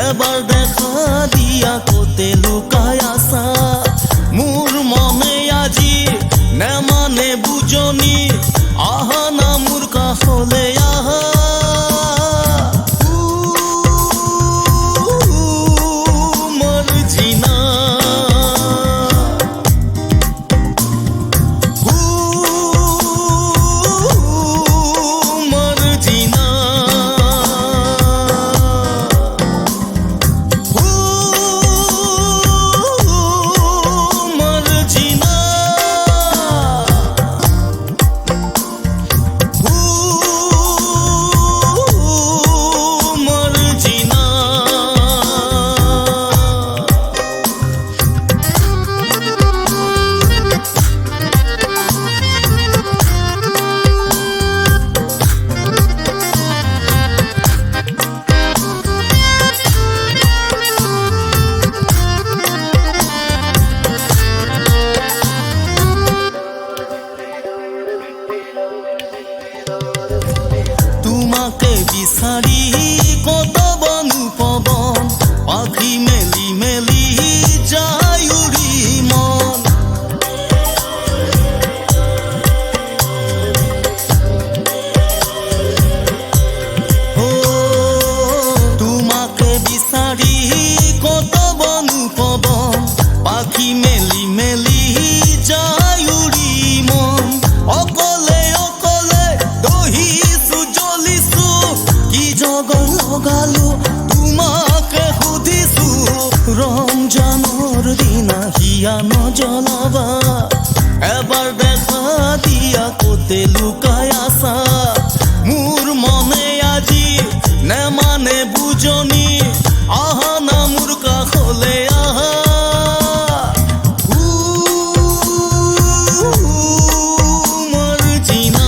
এবাৰ দেখা দিয়া কোতে লুকাই আছা মোৰ মনে আজি নেমানে বুজনি আহা না মোৰ কাষলে আহা মৰজিনা মৰজিনা মৰজিনা মৰজিনা তোমাকে বিচাৰি কত বনু পবন পাখি মেলি মেলি যায় উৰি মন ও তোমাকে বিচাৰি কত বনু পবন পাখি মেলি মেলি যায় উৰি মন অকলে অকলে দহিছো জ্বলিছো কি জগৰ লগালো তোমাকে সুধিছো ৰমজানৰ দিনা হিয়া নজ্বলাবা এবাৰ দেখা দিয়া কোতে লুকাই আছা মোৰ মনে আজি নেমানে বুজনি আহা না মোৰ কাষলে আহা মৰজিনা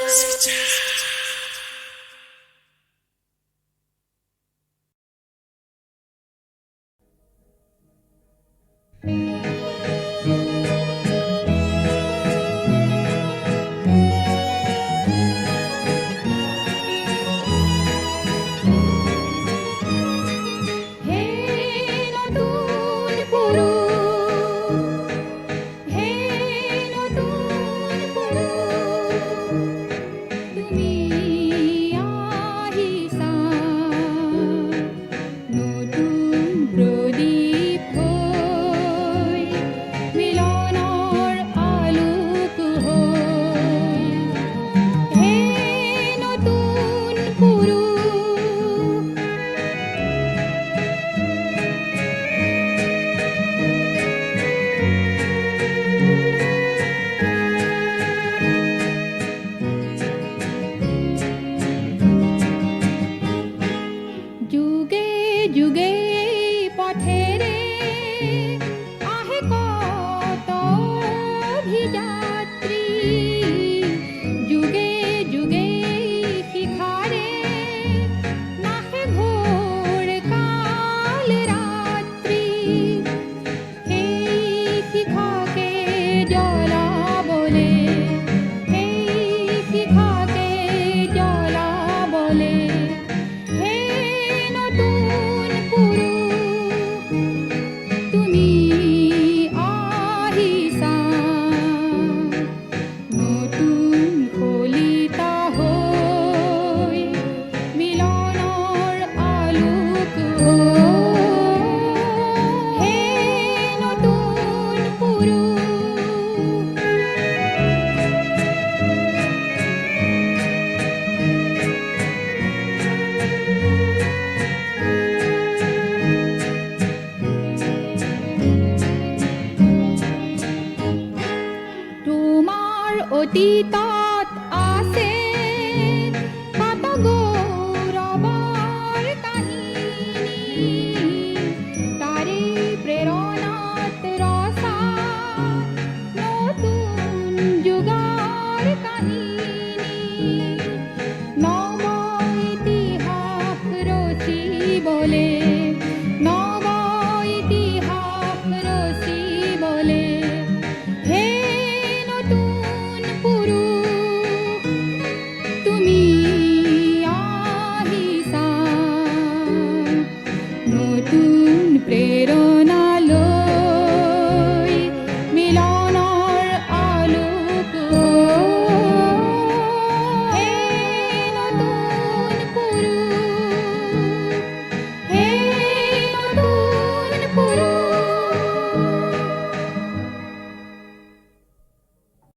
Switches.